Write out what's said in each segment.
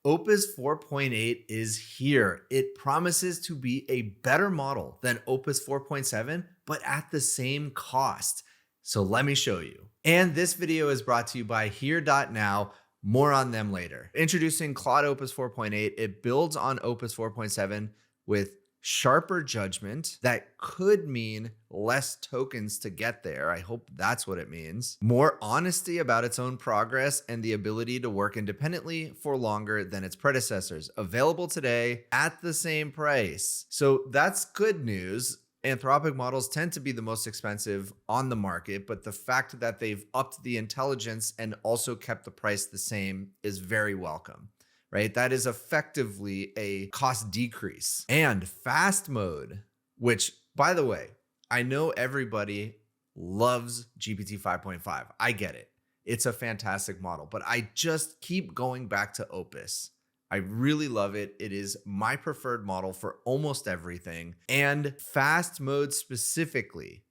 Opus 4.8 is here. It promises to be a better model than Opus 4.7, but at the same cost. So let me show you. And this video is brought to you by Here.now. More on them later. Introducing Claude Opus 4.8. It builds on Opus 4.7 with sharper judgment. That could mean less tokens to get there. I hope that's what it means. More honesty about its own progress and the ability to work independently for longer than its predecessors. Available today at the same price. So that's good news. Anthropic models tend to be the most expensive on the market, but the fact that they've upped the intelligence and also kept the price the same is very welcome. Right? That is effectively a cost decrease. And fast mode, which, by the way, I know everybody loves GPT 5.5. I get it. It's a fantastic model, but I just keep going back to Opus. I really love it. It is my preferred model for almost everything. And fast mode specifically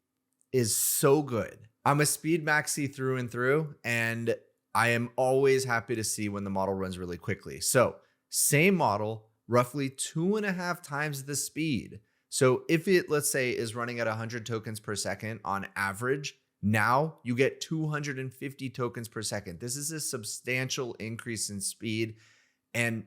is so good. I'm a speed maxi through and through, and I am always happy to see when the model runs really quickly. So same model, roughly 2.5 times the speed. So if it, let's say, is running at 100 tokens per second on average, now you get 250 tokens per second. This is a substantial increase in speed. And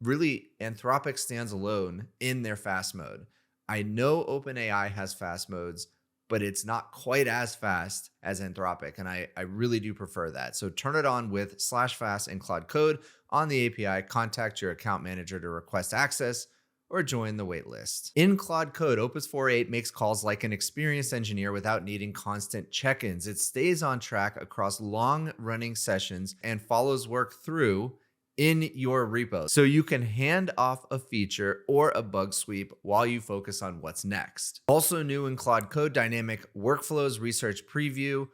really, Anthropic stands alone in their fast mode. I know OpenAI has fast modes, but it's not quite as fast as Anthropic, and I really do prefer that. So turn it on with /fast in Claude Code on the API, contact your account manager to request access, or join the waitlist. In Claude Code, Opus 4.8 makes calls like an experienced engineer without needing constant check-ins. It stays on track across long-running sessions and follows work through in your repo, so you can hand off a feature or a bug sweep while you focus on what's next. Also new in Claude Code, dynamic workflows research preview.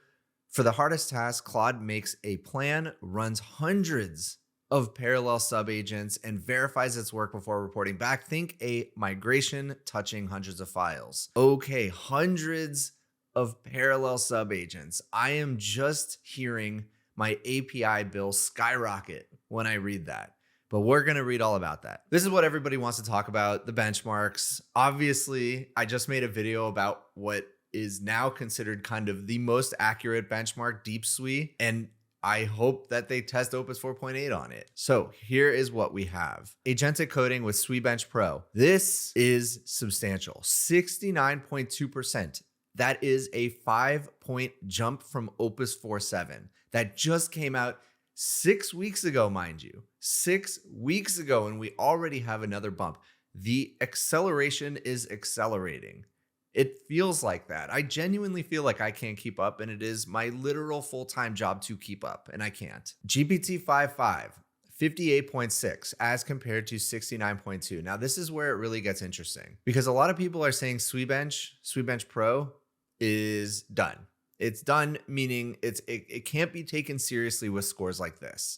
For the hardest task, Claude makes a plan, runs hundreds of parallel subagents, and verifies its work before reporting back. Think a migration touching hundreds of files. Okay, hundreds of parallel subagents. I am just hearing my API bill skyrocket when I read that, but we're going to read all about that. This is what everybody wants to talk about, the benchmarks. Obviously, I just made a video about what is now considered kind of the most accurate benchmark, DeepSui, and I hope that they test Opus 4.8 on it. So here is what we have. Agentic coding with SweBench Pro. This is substantial, 69.2%. That is a 5-point jump from Opus 4.7 that just came out 6 weeks ago, mind you. 6 weeks ago, and we already have another bump. The acceleration is accelerating. It feels like that. I genuinely feel like I can't keep up, and it is my literal full-time job to keep up, and I can't. GPT-5.5, 58.6 as compared to 69.2. Now, this is where it really gets interesting because a lot of people are saying SweBench Pro is done. It's done, meaning it can't be taken seriously with scores like this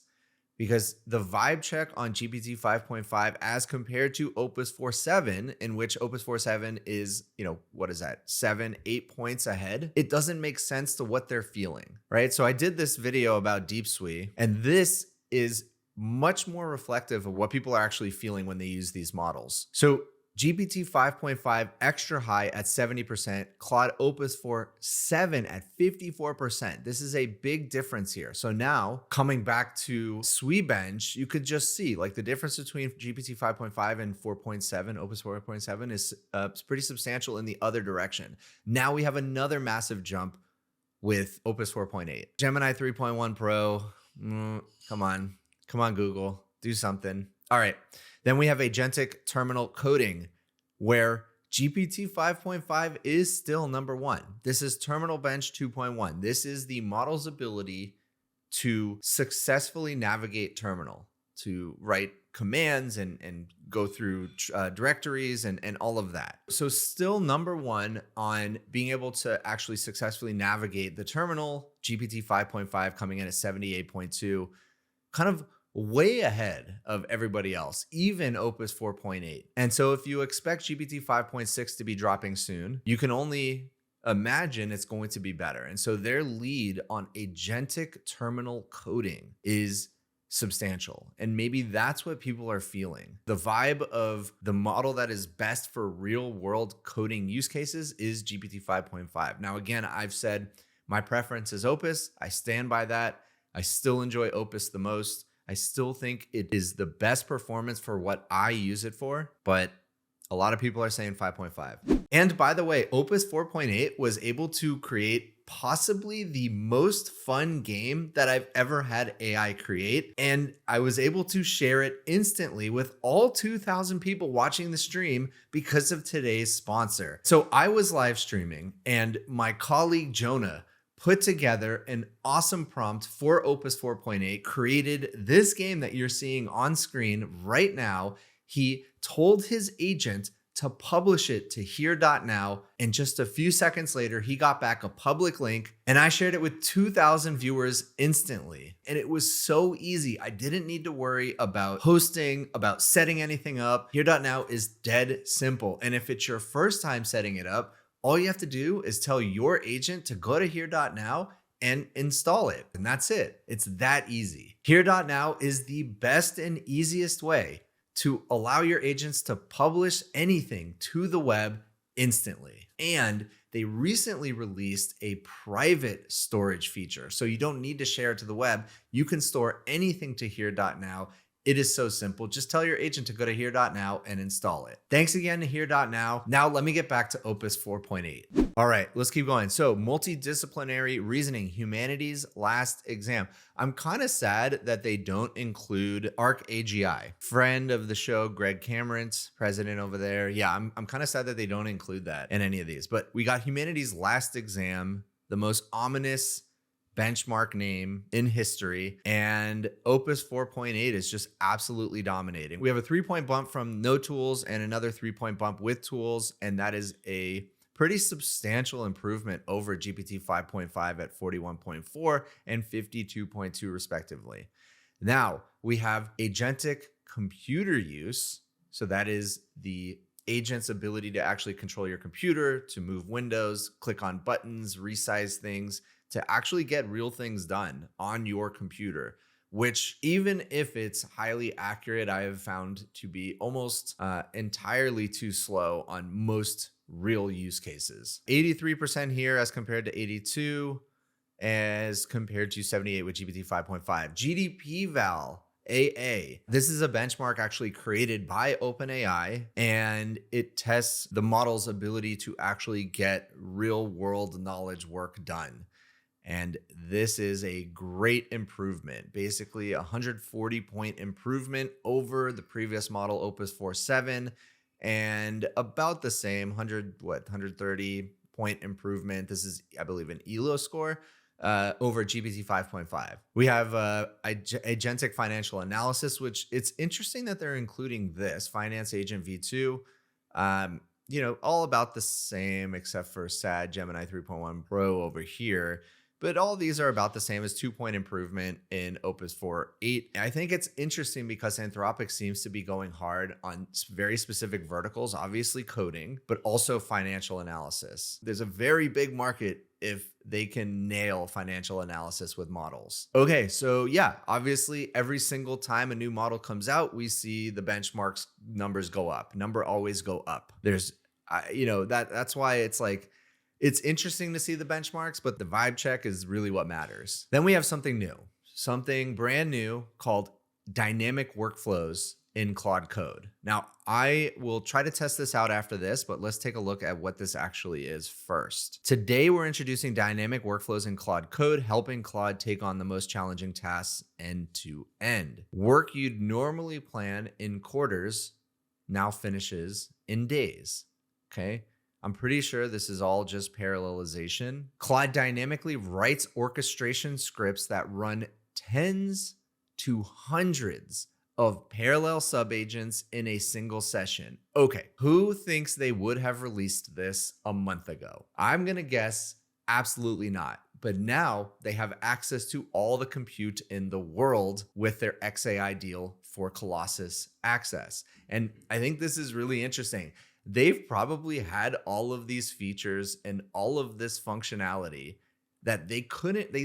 because the vibe check on GPT 5.5 as compared to Opus 4.7, in which Opus 4.7 is, what is that, 7-8 points ahead? It doesn't make sense to what they're feeling, right? So I did this video about DeepSui, and this is much more reflective of what people are actually feeling when they use these models. So GPT 5.5 extra high at 70%, Claude Opus 4.7 at 54%. This is a big difference here. So now coming back to SweBench, you could just see like the difference between GPT 5.5 and 4.7, Opus 4.7 is pretty substantial in the other direction. Now we have another massive jump with Opus 4.8. Gemini 3.1 Pro, come on Google, do something. All right. Then we have agentic terminal coding, where GPT 5.5 is still number one. This is Terminal Bench 2.1. This is the model's ability to successfully navigate terminal, to write commands and go through directories and all of that. So still number one on being able to actually successfully navigate the terminal. GPT 5.5 coming in at 78.2, kind of way ahead of everybody else, even Opus 4.8. And so if you expect GPT 5.6 to be dropping soon, you can only imagine it's going to be better. And so their lead on agentic terminal coding is substantial. And maybe that's what people are feeling. The vibe of the model that is best for real world coding use cases is GPT 5.5. Now, again, I've said my preference is Opus. I stand by that. I still enjoy Opus the most. I still think it is the best performance for what I use it for, but a lot of people are saying 5.5. And by the way, Opus 4.8 was able to create possibly the most fun game that I've ever had AI create. And I was able to share it instantly with all 2,000 people watching the stream because of today's sponsor. So I was live streaming and my colleague Jonah put together an awesome prompt for Opus 4.8, created this game that you're seeing on screen right now. He told his agent to publish it to here.now, and just a few seconds later, he got back a public link, and I shared it with 2,000 viewers instantly. And it was so easy. I didn't need to worry about hosting, about setting anything up. Here.now is dead simple. And if it's your first time setting it up, all you have to do is tell your agent to go to here.now and install it. And that's it. It's that easy. Here.now is the best and easiest way to allow your agents to publish anything to the web instantly. And they recently released a private storage feature. So you don't need to share it to the web. You can store anything to here.now. It is so simple. Just tell your agent to go to here.now and install it. Thanks again to here.now. Now let me get back to Opus 4.8. All right, let's keep going. So multidisciplinary reasoning, humanities last exam. I'm kind of sad that they don't include ARC AGI. Friend of the show, Greg Cameron's president over there. Yeah, I'm kind of sad that they don't include that in any of these. But we got humanities last exam, the most ominous benchmark name in history, and Opus 4.8 is just absolutely dominating. We have a 3-point bump from no tools and another 3-point bump with tools, and that is a pretty substantial improvement over GPT 5.5 at 41.4 and 52.2 respectively. Now we have agentic computer use. So that is the agent's ability to actually control your computer, to move windows, click on buttons, resize things, to actually get real things done on your computer, which even if it's highly accurate, I have found to be almost entirely too slow on most real use cases. 83% here as compared to 82, as compared to 78 with GPT 5.5. GDP Val AA. This is a benchmark actually created by OpenAI, and it tests the model's ability to actually get real world knowledge work done. And this is a great improvement, basically a 140-point improvement over the previous model, Opus 4.7, and about the same 130-point improvement. This is, I believe, an ELO score over GPT 5.5. We have agentic financial analysis, which it's interesting that they're including this Finance Agent V2. All about the same except for SAD Gemini 3.1 Pro over here. But all these are about the same as 2-point improvement in Opus 4.8. I think it's interesting because Anthropic seems to be going hard on very specific verticals, obviously coding, but also financial analysis. There's a very big market if they can nail financial analysis with models. Okay, so yeah, obviously every single time a new model comes out, we see the benchmarks numbers go up. Number always go up. There's, that's why it's like, it's interesting to see the benchmarks, but the vibe check is really what matters. Then we have something new, something brand new called dynamic workflows in Claude Code. Now, I will try to test this out after this, but let's take a look at what this actually is first. Today, we're introducing dynamic workflows in Claude Code, helping Claude take on the most challenging tasks end to end. Work you'd normally plan in quarters now finishes in days, okay? I'm pretty sure this is all just parallelization. Claude dynamically writes orchestration scripts that run tens to hundreds of parallel subagents in a single session. Okay, who thinks they would have released this a month ago? I'm gonna guess absolutely not. But now they have access to all the compute in the world with their XAI deal for Colossus access. And I think this is really interesting. They've probably had all of these features and all of this functionality that they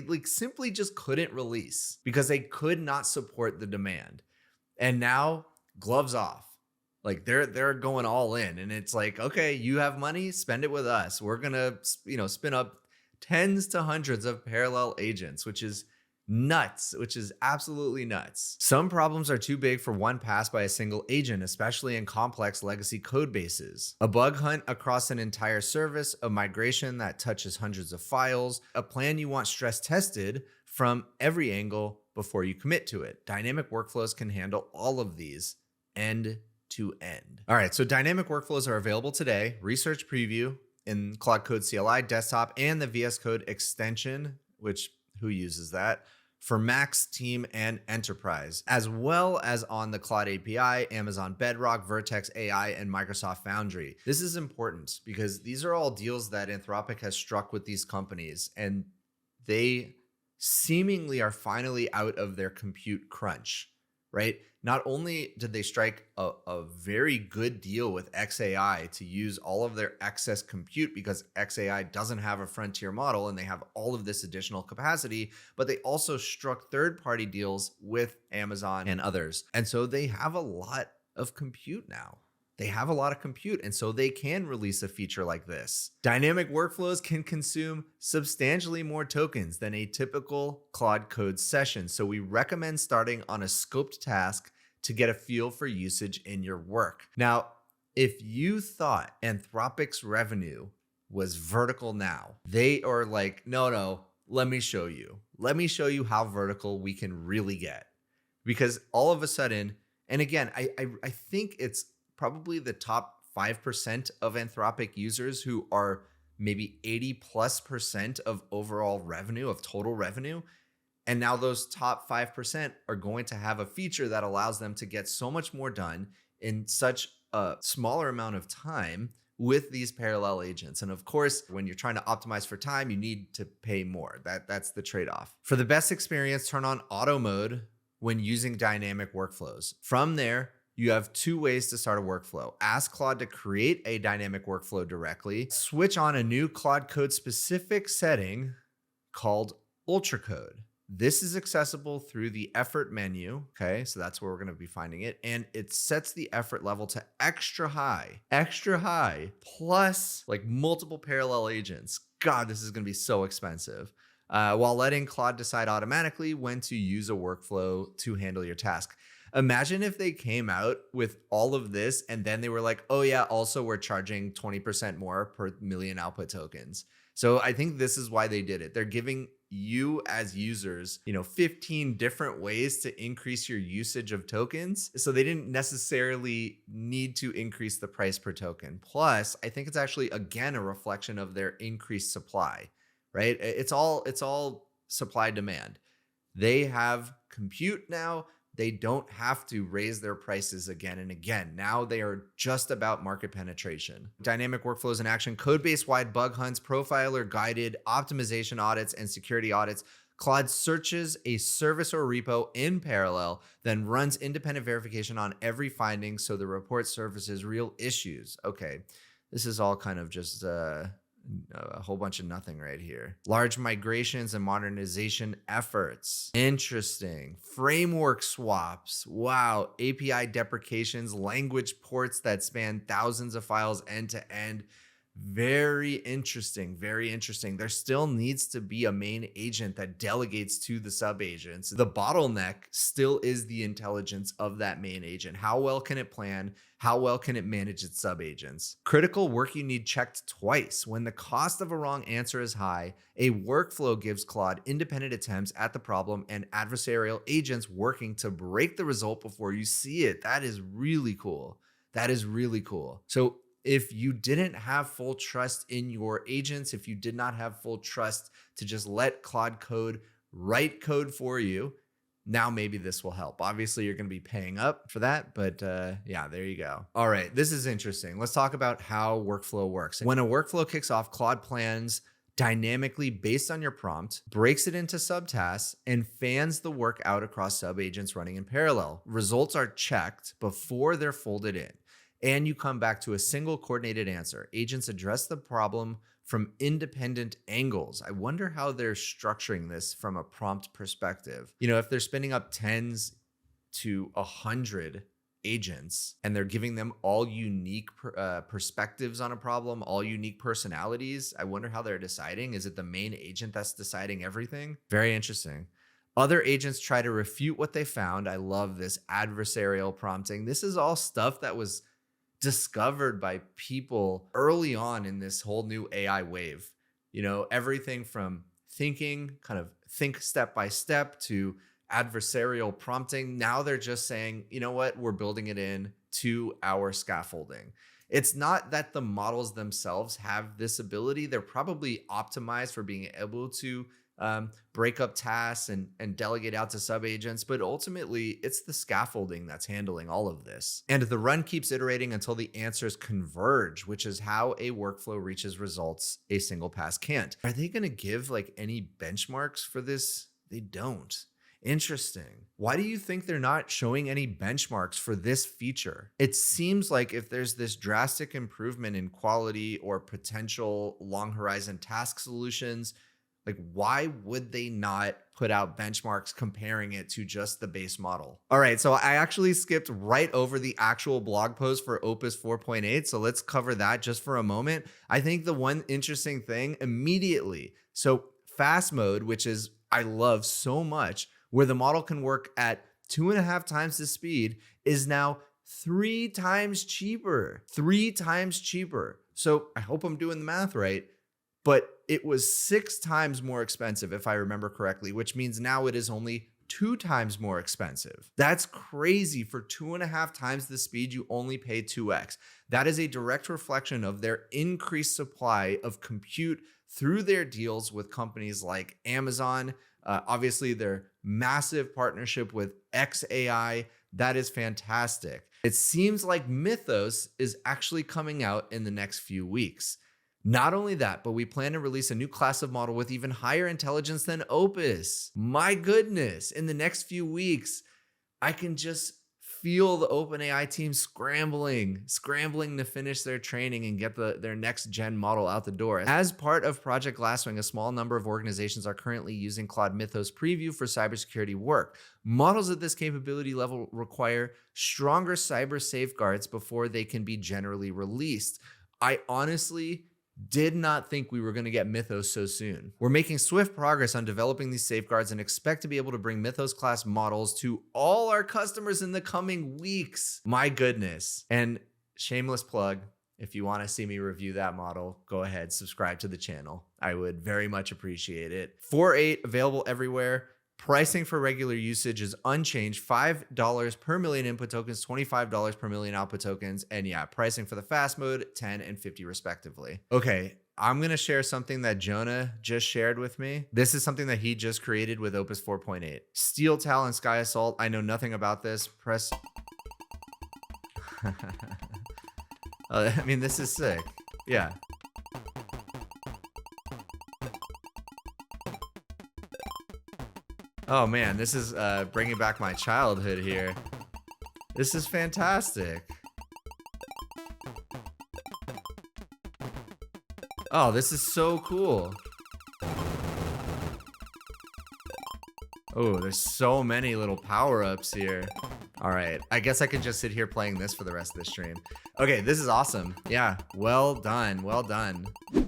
like simply just couldn't release because they could not support the demand. And now gloves off. Like they're going all in, and it's like, okay, you have money, spend it with us. We're gonna, spin up tens to hundreds of parallel agents, which is nuts, which is absolutely nuts. Some problems are too big for one pass by a single agent, especially in complex legacy code bases. A bug hunt across an entire service, a migration that touches hundreds of files, a plan you want stress tested from every angle before you commit to it. Dynamic workflows can handle all of these end to end. All right, so dynamic workflows are available today. Research preview in Claude Code CLI desktop and the VS Code extension, which who uses that, for Max, Team, and Enterprise, as well as on the Claude API, Amazon Bedrock, Vertex AI, and Microsoft Foundry. This is important because these are all deals that Anthropic has struck with these companies, and they seemingly are finally out of their compute crunch, right? Not only did they strike a very good deal with XAI to use all of their excess compute because XAI doesn't have a frontier model and they have all of this additional capacity, but they also struck third-party deals with Amazon and others. And so they have a lot of compute now. They have a lot of compute, and so they can release a feature like this. Dynamic workflows can consume substantially more tokens than a typical Claude Code session, so we recommend starting on a scoped task to get a feel for usage in your work. Now, if you thought Anthropic's revenue was vertical now, they are like, no, let me show you. Let me show you how vertical we can really get. Because all of a sudden, and again, I think it's probably the top 5% of Anthropic users who are maybe 80+% of overall revenue, of total revenue. And now those top 5% are going to have a feature that allows them to get so much more done in such a smaller amount of time with these parallel agents. And of course, when you're trying to optimize for time, you need to pay more. That's the trade-off. For the best experience, turn on auto mode when using dynamic workflows. From there, you have two ways to start a workflow. Ask Claude to create a dynamic workflow directly. Switch on a new Claude Code specific setting called Ultra Code. This is accessible through the effort menu. Okay, so that's where we're going to be finding it. And it sets the effort level to extra high, plus like multiple parallel agents. God, this is going to be so expensive. While letting Claude decide automatically when to use a workflow to handle your task. Imagine if they came out with all of this and then they were like, oh yeah, also we're charging 20% more per million output tokens. So I think this is why they did it. They're giving you as users, 15 different ways to increase your usage of tokens. So they didn't necessarily need to increase the price per token. Plus, I think it's actually, again, a reflection of their increased supply, right? It's all supply demand. They have compute now. They don't have to raise their prices again and again. Now they are just about market penetration. Dynamic workflows in action, code-base-wide bug hunts, profiler-guided optimization audits, and security audits. Claude searches a service or repo in parallel, then runs independent verification on every finding so the report surfaces real issues. Okay, this is all kind of just a whole bunch of nothing right here. Large migrations and modernization efforts. Interesting. Framework swaps. Wow. API deprecations, language ports that span thousands of files end to end. Very interesting. Very interesting. There still needs to be a main agent that delegates to the sub agents. The bottleneck still is the intelligence of that main agent. How well can it plan? How well can it manage its sub agents? Critical work you need checked twice. When the cost of a wrong answer is high, a workflow gives Claude independent attempts at the problem and adversarial agents working to break the result before you see it. That is really cool. That is really cool. So if you didn't have full trust in your agents, if you did not have full trust to just let Claude Code write code for you, now maybe this will help. Obviously, you're going to be paying up for that, but yeah, there you go. All right, this is interesting. Let's talk about how workflow works. When a workflow kicks off, Claude plans dynamically based on your prompt, breaks it into subtasks, and fans the work out across sub-agents running in parallel. Results are checked before they're folded in. and you come back to a single coordinated answer. Agents address the problem from independent angles. I wonder how they're structuring this from a prompt perspective. If they're spinning up tens to 100 agents and they're giving them all unique perspectives on a problem, all unique personalities, I wonder how they're deciding. Is it the main agent that's deciding everything? Very interesting. Other agents try to refute what they found. I love this adversarial prompting. This is all stuff that was discovered by people early on in this whole new AI wave. Everything from kind of think step by step, to adversarial prompting. Now they're just saying, you know what, we're building it in to our scaffolding. It's not that the models themselves have this ability. They're probably optimized for being able to break up tasks and delegate out to sub-agents, but ultimately it's the scaffolding that's handling all of this. And the run keeps iterating until the answers converge, which is how a workflow reaches results a single pass can't. Are they going to give any benchmarks for this? They don't. Interesting. Why do you think they're not showing any benchmarks for this feature? It seems like if there's this drastic improvement in quality or potential long horizon task solutions, why would they not put out benchmarks comparing it to just the base model? All right, so I actually skipped right over the actual blog post for Opus 4.8. So let's cover that just for a moment. I think the one interesting thing immediately, so fast mode, which is I love so much, where the model can work at 2.5 times the speed, is now 3 times cheaper. 3 times cheaper. So I hope I'm doing the math right, but it was 6 times more expensive, if I remember correctly, which means now it is only 2 times more expensive. That's crazy. For 2.5 times the speed, you only pay 2x. That is a direct reflection of their increased supply of compute through their deals with companies like Amazon. Obviously, their massive partnership with xAI. That is fantastic. It seems like Mythos is actually coming out in the next few weeks. Not only that, but we plan to release a new class of model with even higher intelligence than Opus. My goodness, in the next few weeks, I can just feel the OpenAI team scrambling to finish their training and get their next gen model out the door. As part of Project Glasswing, a small number of organizations are currently using Claude Mythos Preview for cybersecurity work. Models at this capability level require stronger cyber safeguards before they can be generally released. I honestly did not think we were going to get Mythos so soon. We're making swift progress on developing these safeguards and expect to be able to bring Mythos class models to all our customers in the coming weeks. My goodness. And shameless plug, if you want to see me review that model, go ahead, subscribe to the channel. I would very much appreciate it. 4.8 available everywhere. Pricing for regular usage is unchanged, $5 per million input tokens, $25 per million output tokens. And yeah, pricing for the fast mode, 10 and 50 respectively. Okay, I'm going to share something that Jonah just shared with me. This is something that he just created with Opus 4.8. Steel Talon Sky Assault. I know nothing about this. Press. I mean, this is sick. Yeah. Oh man, this is bringing back my childhood here. This is fantastic. Oh, this is so cool. Oh, there's so many little power-ups here. All right, I guess I could just sit here playing this for the rest of the stream. Okay, this is awesome. Yeah, well done, well done.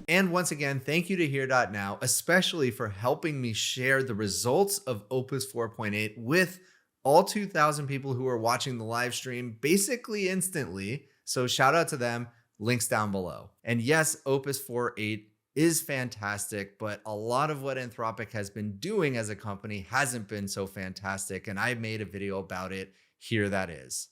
And once again, thank you to Here.now, especially for helping me share the results of Opus 4.8 with all 2,000 people who are watching the live stream basically instantly. So shout out to them, links down below. And yes, Opus 4.8 is fantastic, but a lot of what Anthropic has been doing as a company hasn't been so fantastic. And I made a video about it. Here that is.